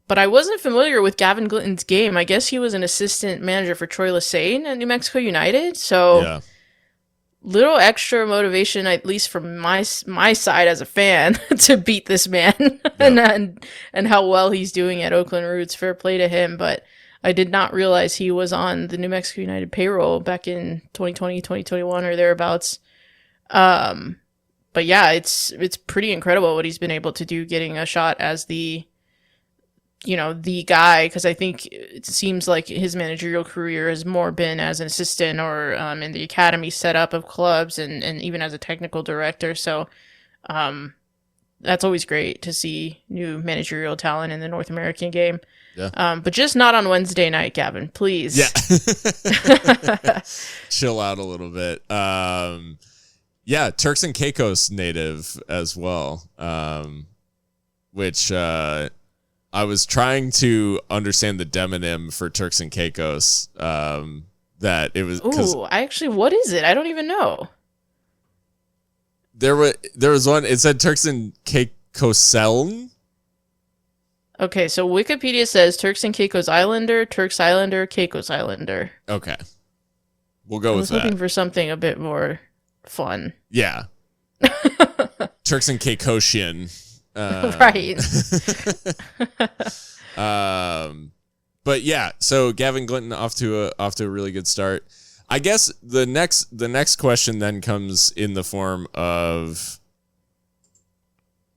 But I wasn't familiar with Gavin Glinton's game. I guess he was an assistant manager for Troy Lesane at New Mexico United. So yeah, little extra motivation, at least from my side as a fan, to beat this man. and how well he's doing at Oakland Roots. Fair play to him. But I did not realize he was on the New Mexico United payroll back in 2020, 2021 or thereabouts. But yeah, it's pretty incredible what he's been able to do, getting a shot as the guy, because I think it seems like his managerial career has more been as an assistant or in the academy setup of clubs, and even as a technical director. So that's always great to see new managerial talent in the North American game. Yeah. But just not on Wednesday night, Gavin, please. Yeah. Chill out a little bit. Yeah, Turks and Caicos native as well, which I was trying to understand the demonym for Turks and Caicos. That it was. What is it? I don't even know. There was one. It said Turks and Caicos. Okay, so Wikipedia says Turks and Caicos Islander, Turks Islander, Caicos Islander. Okay, we'll go with that. I was hoping for something a bit more fun. Yeah. Turks and Caicosian. Right. But yeah, so Gavin Glinton off to a really good start. I guess the next question then comes in the form of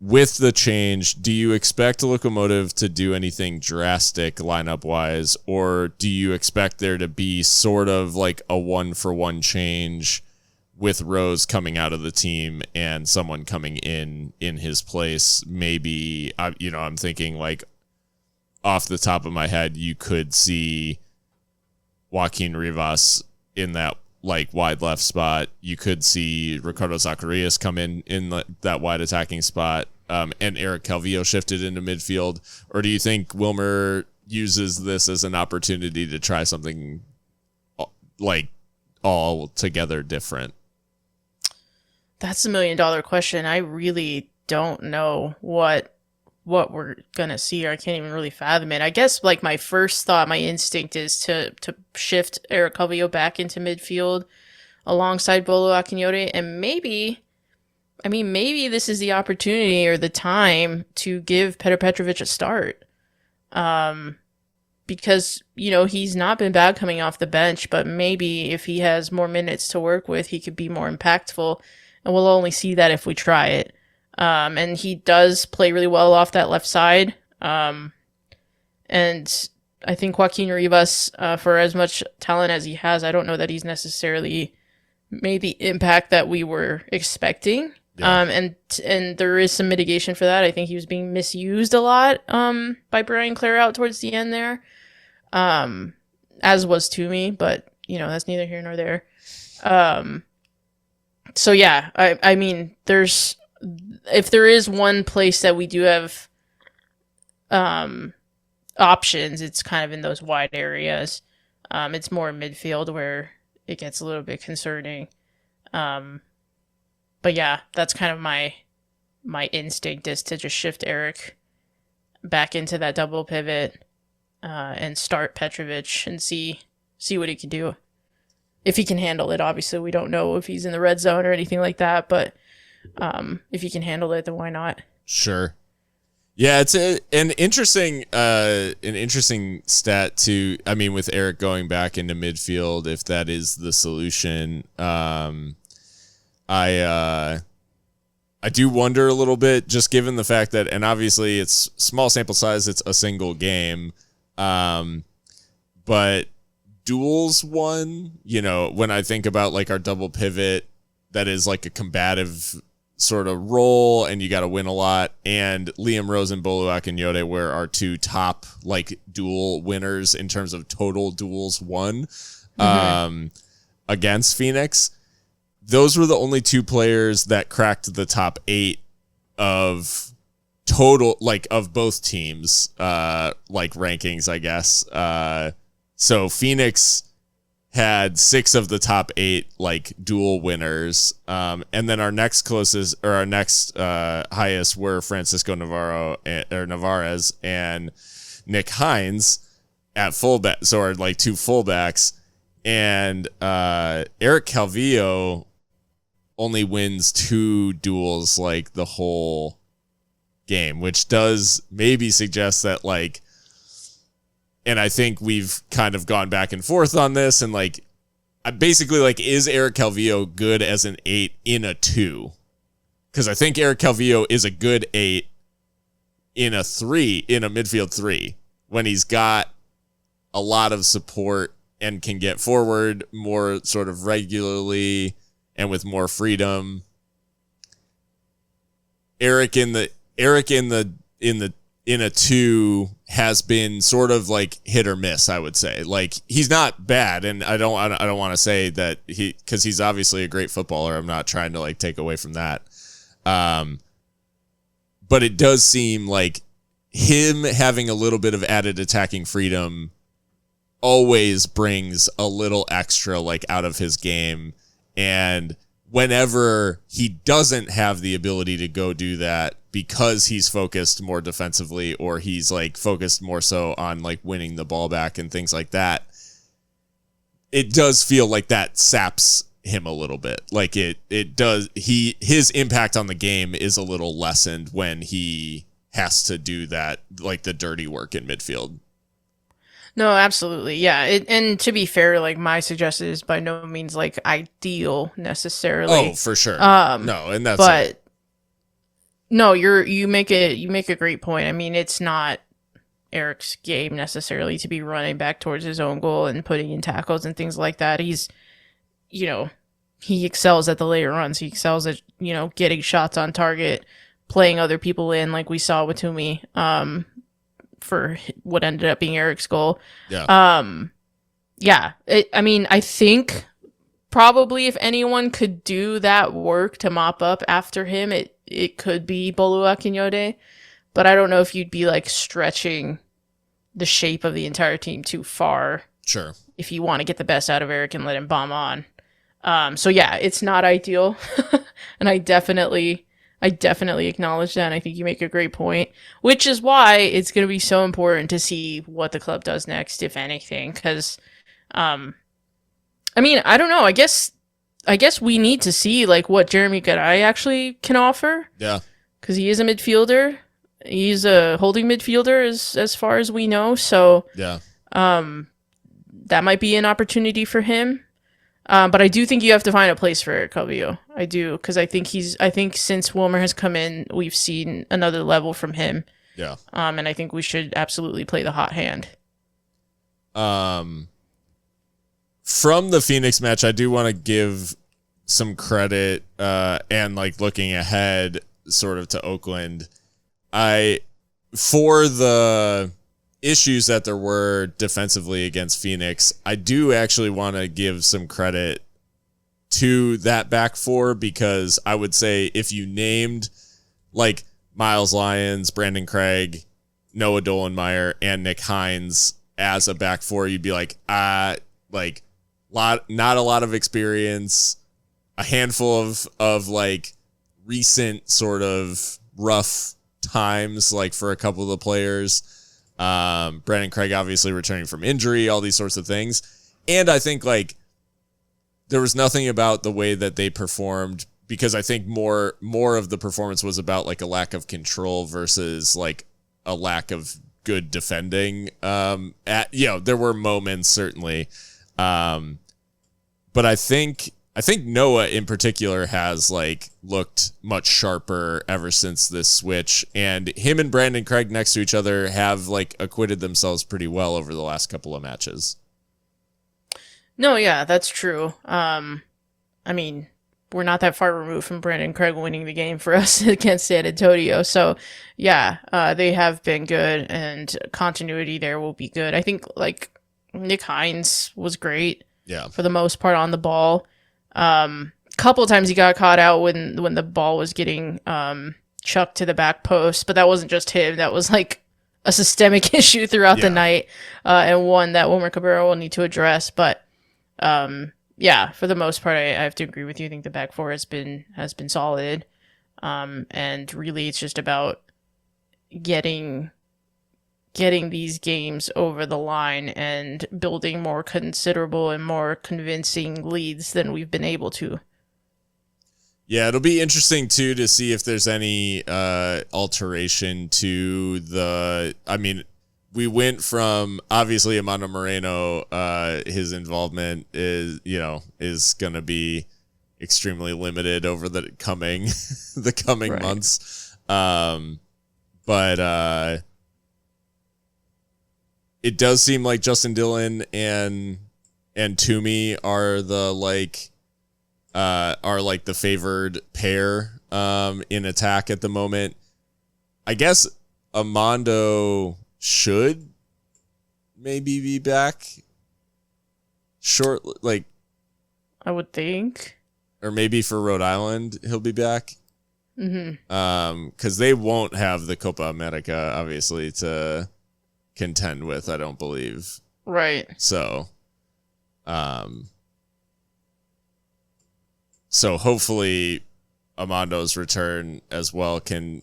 with the change, do you expect Locomotive to do anything drastic lineup-wise, or do you expect there to be sort of like a one-for-one change with Rose coming out of the team and someone coming in his place? Maybe, I'm thinking like off the top of my head, you could see Joaquin Rivas in that like wide left spot. You could see Ricardo Zacarias come in that wide attacking spot, and Eric Calvillo shifted into midfield. Or do you think Wilmer uses this as an opportunity to try something like altogether different? That's $1 million question. I really don't know what we're gonna see, or I can't even really fathom it. I guess like my first thought, my instinct is to shift Eric Calvillo back into midfield alongside Bolo Akinyote, and maybe this is the opportunity or the time to give Petr Petrovic a start. Because, he's not been bad coming off the bench, but maybe if he has more minutes to work with, he could be more impactful, and we'll only see that if we try it. And he does play really well off that left side. And I think Joaquin Rivas, for as much talent as he has, I don't know that he's necessarily made the impact that we were expecting. Yeah. And there is some mitigation for that. I think he was being misused a lot by Brian Clare out towards the end there, as was Toomey, but, that's neither here nor there. So, yeah, I mean, if there is one place that we do have options, it's kind of in those wide areas. It's more midfield where it gets a little bit concerning. But yeah, that's kind of my instinct is to just shift Eric back into that double pivot and start Petrovic and see what he can do. If he can handle it, obviously we don't know if he's in the red zone or anything like that, but if he can handle it, then why not? Sure. Yeah, it's an interesting stat too. I mean, with Eric going back into midfield, if that is the solution, I do wonder a little bit, just given the fact that, and obviously it's small sample size, it's a single game, but duels won. When I think about like our double pivot, that is like a combative sort of role, and you got to win a lot. And Liam Rose and Bolo Akinyote were our two top like duel winners in terms of total duels won against Phoenix. Those were the only two players that cracked the top 8 of total, like of both teams, like rankings, I guess. So Phoenix had 6 of the top 8 like dual winners, and then our next highest were Francisco Navarez and Nick Hines at fullback, so our like 2 fullbacks, and Eric Calvillo only wins 2 duels like the whole game, which does maybe suggest that like. And I think we've kind of gone back and forth on this, and like, basically, like, is Eric Calvillo good as an 8 in a 2? Because I think Eric Calvillo is a good 8 in a 3, in a midfield 3, when he's got a lot of support and can get forward more sort of regularly and with more freedom. Eric in a 2 has been sort of like hit or miss, I would say. Like, he's not bad, and I don't want to say that because he's obviously a great footballer. I'm not trying to like take away from that. But it does seem like him having a little bit of added attacking freedom always brings a little extra like out of his game. And whenever he doesn't have the ability to go do that because he's focused more defensively, or he's like focused more so on like winning the ball back and things like that, it does feel like that saps him a little bit. Like it does. His impact on the game is a little lessened when he has to do that, like the dirty work in midfield. No, absolutely. Yeah. And to be fair, like, my suggestion is by no means like ideal necessarily. Oh, for sure. No, and that's but No, you make a great point. I mean, it's not Eric's game necessarily to be running back towards his own goal and putting in tackles and things like that. He's, you know, he excels at the later runs. He excels at, getting shots on target, playing other people in, like we saw with Toomey, for what ended up being Eric's goal. Yeah. Yeah. I think probably if anyone could do that work to mop up after him, it could be Bolu Akinyode. But I don't know if you'd be like stretching the shape of the entire team too far. Sure. If you want to get the best out of Eric and let him bomb on. So yeah, it's not ideal. And I definitely acknowledge that. And I think you make a great point, which is why it's going to be so important to see what the club does next, if anything. Because, I don't know. I guess we need to see like what Jeremy Garay actually can offer. Yeah. Because he is a midfielder. He's a holding midfielder as far as we know. So yeah. That might be an opportunity for him. But I do think you have to find a place for Eric Calvillo. I do, because I think since Wilmer has come in, we've seen another level from him. Yeah. And I think we should absolutely play the hot hand. From the Phoenix match, I do want to give some credit, and like looking ahead sort of to Oakland. For the issues that there were defensively against Phoenix, I do actually want to give some credit to that back four, because I would say if you named like Miles Lyons, Brandon Craig, Noah Dolenmeyer, and Nick Hines as a back four, you'd be like, not a lot of experience, a handful of like recent sort of rough times, like for a couple of the players. Brandon Craig obviously returning from injury, all these sorts of things. And I think like there was nothing about the way that they performed, because I think more of the performance was about like a lack of control versus like a lack of good defending. There were moments certainly. But I think Noah in particular has like looked much sharper ever since this switch, and him and Brandon Craig next to each other have like acquitted themselves pretty well over the last couple of matches. No, yeah, that's true. We're not that far removed from Brandon Craig winning the game for us against San Antonio. So yeah, they have been good, and continuity there will be good. I think like Nick Hines was great. Yeah. For the most part on the ball. Couple of times he got caught out when the ball was getting chucked to the back post, but that wasn't just him. That was like a systemic issue throughout the night, and one that Wilmer Cabrera will need to address. But for the most part, I have to agree with you. I think the back four has been solid, and really it's just about getting these games over the line and building more considerable and more convincing leads than we've been able to. Yeah, it'll be interesting too to see if there's any alteration to the. I mean, we went from obviously Amando Moreno. His involvement is going to be extremely limited over the coming Right. months. But it does seem like Justin Dillon and Toomey are the favored pair in attack at the moment. I guess Amando should maybe be back short, like I would think, or maybe for Rhode Island he'll be back. Mm-hmm. Because they won't have the Copa America obviously to contend with, I don't believe. Right. So hopefully Amando's return as well can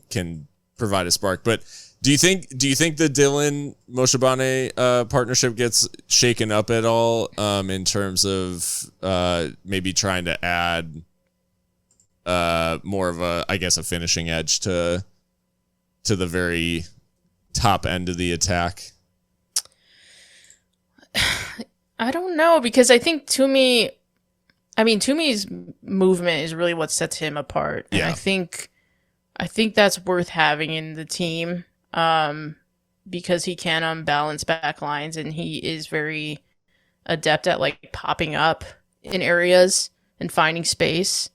provide a spark. But do you think the Dylan Moshabane partnership gets shaken up at all in terms of maybe trying to add more of a finishing edge to the very top end of the attack? I don't know, because I think Toomey's movement is really what sets him apart. And Yeah. I think I think that's worth having in the team, because he can unbalance back lines, and he is very adept at like popping up in areas and finding space.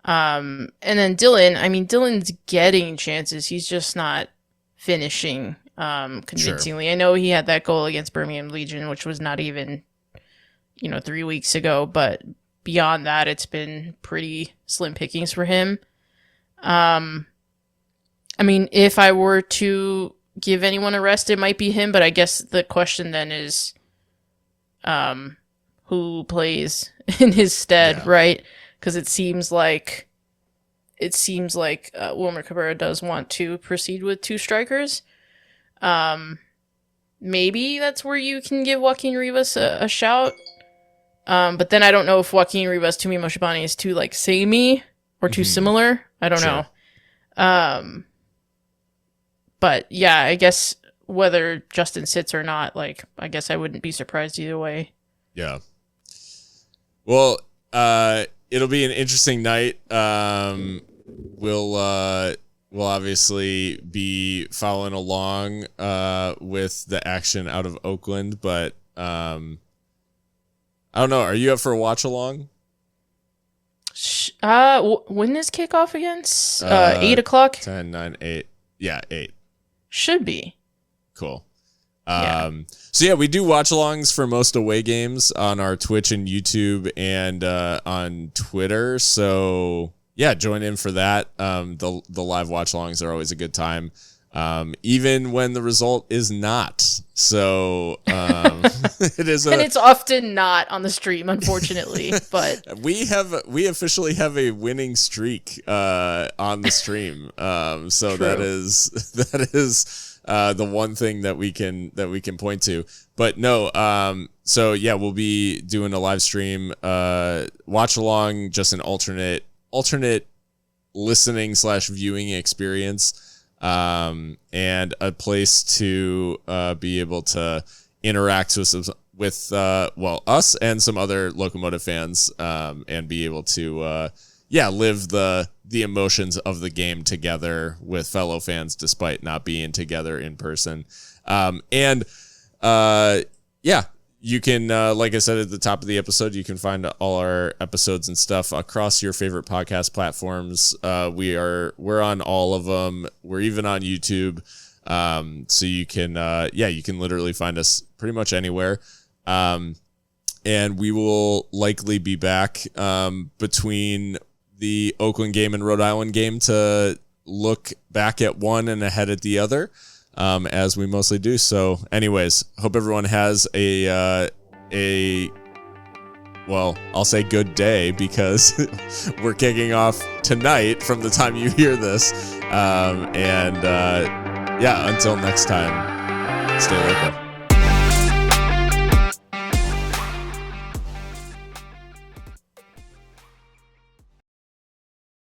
And then Dylan, I mean, Dylan's getting chances. He's just not finishing convincingly. Sure. I know he had that goal against Birmingham Legion, which was not even, 3 weeks ago, but beyond that, it's been pretty slim pickings for him. I mean, if I were to give anyone a rest, it might be him, but I guess the question then is, who plays in his stead, right? Because it seems like Wilmer Cabrera does want to proceed with 2 strikers. Maybe that's where you can give Joaquin Rivas a shout. But then I don't know if Joaquin Rivas to Mimo Shabani is too like samey or too similar. I don't know. But yeah, I guess whether Justin sits or not, like, I guess I wouldn't be surprised either way. Yeah. Well, it'll be an interesting night. We'll obviously be following along with the action out of Oakland, but I don't know. Are you up for a watch along? When is kickoff again? 8 o'clock? 10, 9, 8. Yeah, 8. Should be. Cool. So yeah, we do watch alongs for most away games on our Twitch and YouTube and on Twitter. So yeah, join in for that. The live watch alongs are always a good time. Even when the result is not. So it is, and it's often not on the stream, unfortunately. But we officially have a winning streak on the stream. So true. that is the one thing that we can point to. But no, so yeah, we'll be doing a live stream, watch along, just an alternate listening / viewing experience. And a place to be able to interact with us and some other Locomotive fans, and be able to live the emotions of the game together with fellow fans despite not being together in person. You can, like I said at the top of the episode, you can find all our episodes and stuff across your favorite podcast platforms. We're on all of them. We're even on YouTube. So you can literally find us pretty much anywhere. And we will likely be back between the Oakland game and Rhode Island game to look back at one and ahead at the other. As we mostly do. So anyways, hope everyone has I'll say good day, because we're kicking off tonight from the time you hear this. Until next time, stay local.